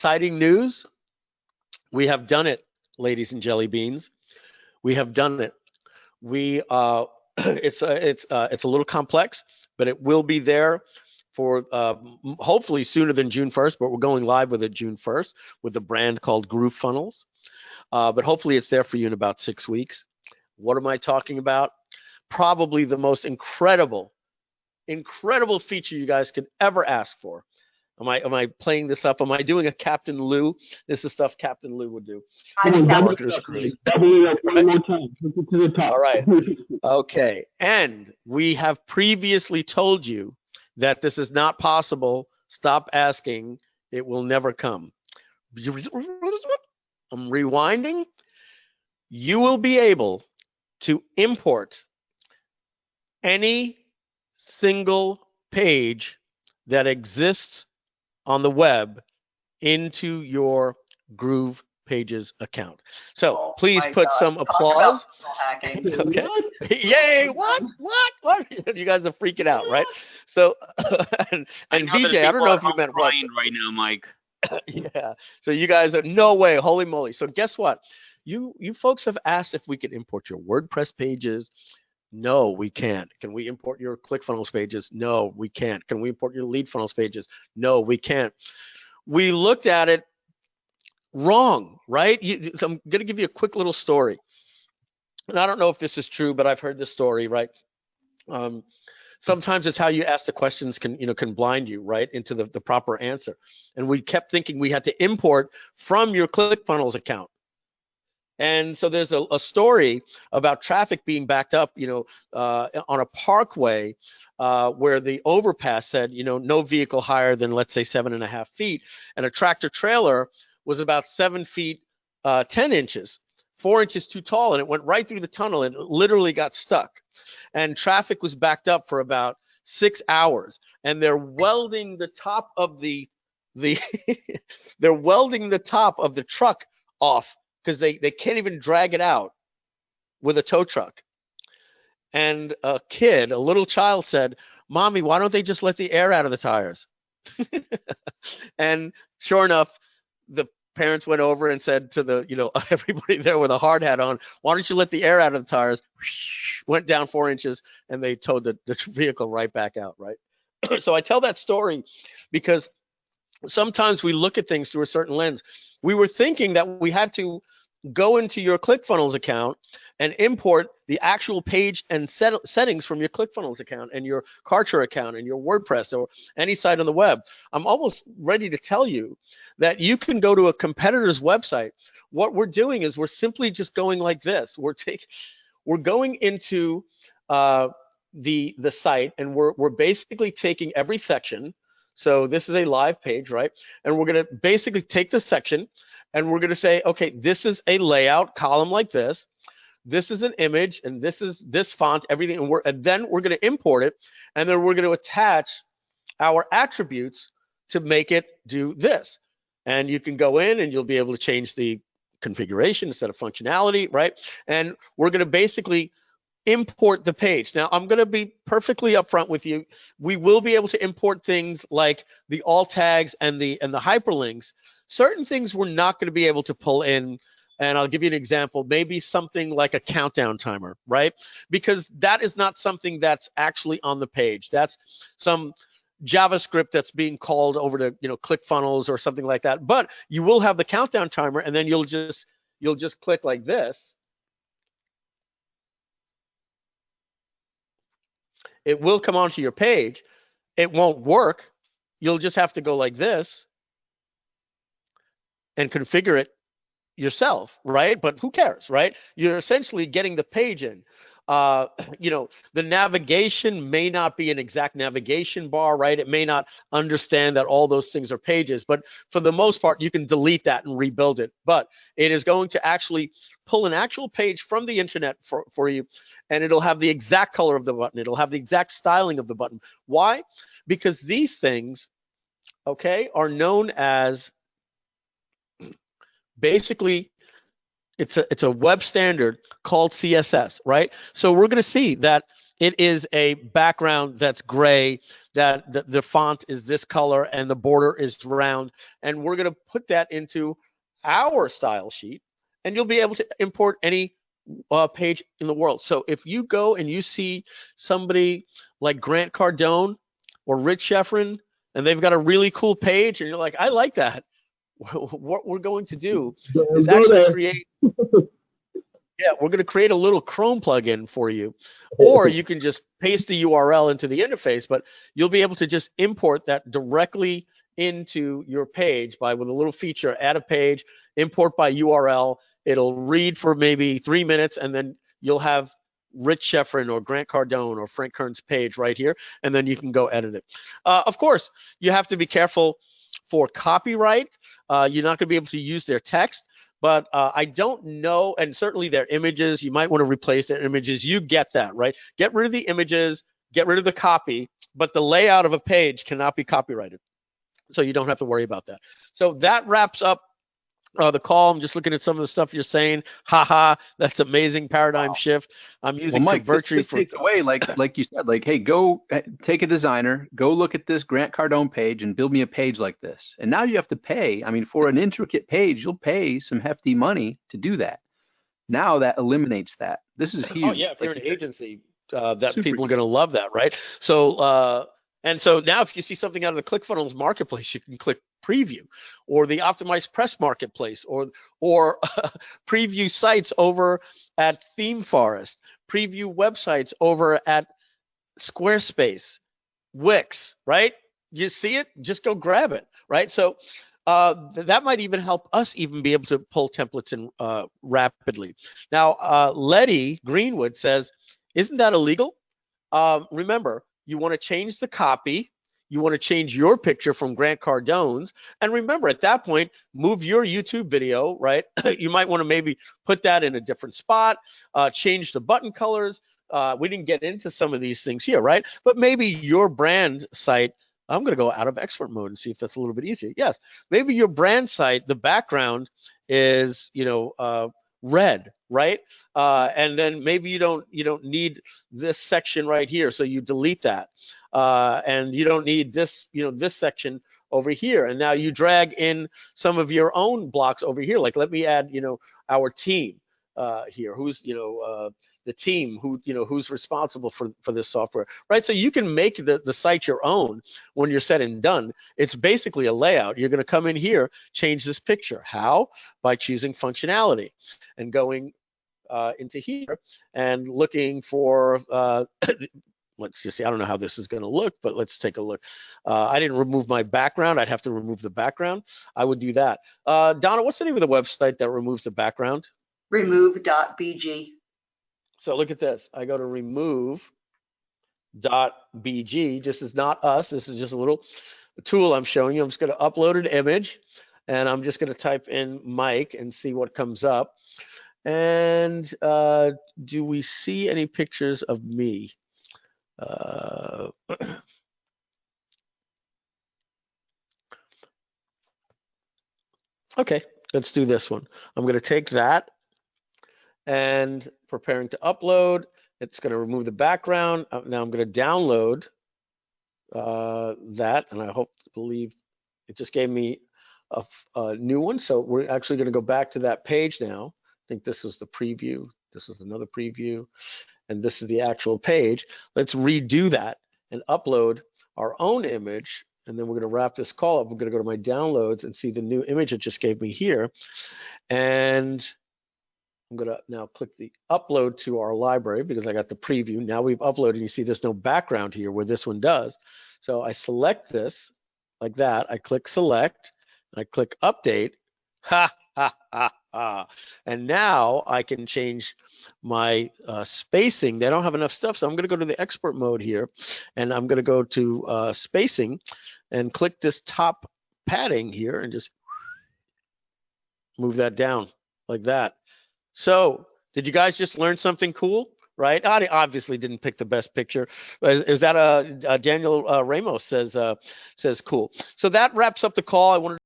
Exciting news. We have done it, ladies and jelly beans. We have done it. We it's a little complex, but it will be there for hopefully sooner than June 1st. But we're going live with it June 1st with a brand called groovefunnels. But hopefully it's there for you in about 6 weeks. What am I talking about? Probably the most incredible feature you guys could ever ask for. Am I playing this up? Am I doing a Captain Lou? This is stuff Captain Lou would do. Marketers cruise. Double it up one more time. Take it to the top. All right. Okay. And we have previously told you that this is not possible. Stop asking. It will never come. I'm rewinding. You will be able to import any single page that exists on the web into your Groove Pages account. So please put some applause. Okay. Yay! What? You guys are freaking out, right? So, and VJ, I don't know if you meant what. Right now, Mike. Yeah. So you guys are no way. Holy moly! So guess what? You folks have asked if we can import your WordPress pages. No, we can't. Can we import your ClickFunnels pages? No, we can't. Can we import your lead funnels pages? No, we can't. We looked at it wrong, right? I'm going to give you a quick little story. And I don't know if this is true, but I've heard this story, right? Sometimes it's how you ask the questions can blind you, right, into the proper answer. And we kept thinking we had to import from your ClickFunnels account. And so there's a story about traffic being backed up, on a parkway where the overpass said, no vehicle higher than, let's say, 7.5 feet. And a tractor trailer was about 7 feet, 10 inches, 4 inches too tall. And it went right through the tunnel and literally got stuck. And traffic was backed up for about 6 hours. And they're welding the top of they're welding the top of the truck off, because they can't even drag it out with a tow truck. And a little child said, "Mommy, why don't they just let the air out of the tires?" And sure enough, the parents went over and said to everybody there with a hard hat on, "Why don't you let the air out of the tires?" Went down 4 inches, and they towed the vehicle right back out, right? So I tell that story because sometimes we look at things through a certain lens. We were thinking that we had to go into your ClickFunnels account and import the actual page and settings from your ClickFunnels account and your Kartra account and your WordPress or any site on the web. I'm almost ready to tell you that you can go to a competitor's website. What we're doing is we're simply just going like this. We're going into the site, and we're basically taking every section. So this is a live page, right? And we're going to basically take this section and we're going to say, okay, this is a layout column like this. This is an image, and this is this font, everything. And then we're going to import it, and then we're going to attach our attributes to make it do this. And you can go in and you'll be able to change the configuration instead of functionality, right? And we're going to basically import the page. Now, I'm going to be perfectly upfront with you. We will be able to import things like the alt tags and the hyperlinks. Certain things we're not going to be able to pull in. And I'll give you an example, maybe something like a countdown timer, right? Because that is not something that's actually on the page. That's some JavaScript that's being called over to ClickFunnels or something like that. But you will have the countdown timer, and then you'll just click like this. It will come onto your page. It won't work. You'll just have to go like this and configure it yourself, right? But who cares, right? You're essentially getting the page in. The navigation may not be an exact navigation bar, right? It may not understand that all those things are pages, but for the most part, you can delete that and rebuild it. But it is going to actually pull an actual page from the internet for you, and it'll have the exact color of the button. It'll have the exact styling of the button. Why? Because these things, okay, are known as basically, it's a web standard called CSS, right? So we're going to see that it is a background that's gray, that the font is this color and the border is round. And we're going to put that into our style sheet, and you'll be able to import any page in the world. So if you go and you see somebody like Grant Cardone or Rich Sheffrin, and they've got a really cool page, and you're like, I like that. What we're going to do is actually create, we're going to create a little Chrome plugin for you, or you can just paste the URL into the interface, but you'll be able to just import that directly into your page with a little feature, add a page, import by URL. It'll read for maybe 3 minutes, and then you'll have Rich Sheffrin or Grant Cardone or Frank Kern's page right here, and then you can go edit it. Of course, you have to be careful for copyright. You're not going to be able to use their text, but I don't know, and certainly their images, you might want to replace their images. You get that, right? Get rid of the images, get rid of the copy, but the layout of a page cannot be copyrighted. So you don't have to worry about that. So that wraps up the call. I'm just looking at some of the stuff you're saying. Haha, that's amazing paradigm shift. I'm using Mike, Convertri this takes away, like you said, like, hey, go take a designer, go look at this Grant Cardone page and build me a page like this. And now you have to pay. I mean, for an intricate page, you'll pay some hefty money to do that. Now that eliminates that. This is huge. Oh yeah, if you're an agency, that Super people are going to love that, right? So and so now if you see something out of the ClickFunnels marketplace, you can click preview, or the Optimized Press marketplace, or preview sites over at ThemeForest, preview websites over at Squarespace, Wix, right? You see it, just go grab it, right? So that might even help us even be able to pull templates in rapidly. Now, Letty Greenwood says, isn't that illegal? Remember, you want to change the copy. You want to change your picture from Grant Cardone's. And remember, at that point, move your YouTube video, right? You might want to maybe put that in a different spot, change the button colors. We didn't get into some of these things here, right? But maybe your brand site, I'm going to go out of expert mode and see if that's a little bit easier. Yes, maybe your brand site, the background is, red, right? And then maybe you don't need this section right here, so you delete that. And you don't need this, this section over here. And now you drag in some of your own blocks over here. Like, let me add, our team here, who's, the team who's responsible for this software, right? So you can make the site your own when you're said and done. It's basically a layout. You're going to come in here, change this picture. How? By choosing functionality and going into here and looking for let's just see, I don't know how this is going to look, but let's take a look. I didn't remove my background. I'd have to remove the background. I would do that. Donna, what's the name of the website that removes the background? Remove.bg. So look at this. I go to remove.bg. This is not us. This is just a little tool I'm showing you. I'm just going to upload an image, and I'm just going to type in Mike and see what comes up. And do we see any pictures of me? Okay, let's do this one. I'm going to take that and preparing to upload. It's going to remove the background. Now I'm going to download that, and I believe it just gave me a new one. So we're actually going to go back to that page now. I think this is the preview. This is another preview, and this is the actual page. Let's redo that and upload our own image, and then we're going to wrap this call up. We're going to go to my downloads and see the new image it just gave me here, and I'm going to now click the upload to our library because I got the preview. Now we've uploaded. You see there's no background here where this one does. So I select this like that. I click select. I click update. Ha, ha, ha, ha. And now I can change my spacing. They don't have enough stuff. So I'm going to go to the export mode here. And I'm going to go to spacing and click this top padding here and just move that down like that. So did you guys just learn something cool, right? I obviously didn't pick the best picture. Is that Daniel Ramos says cool. So that wraps up the call. I wanted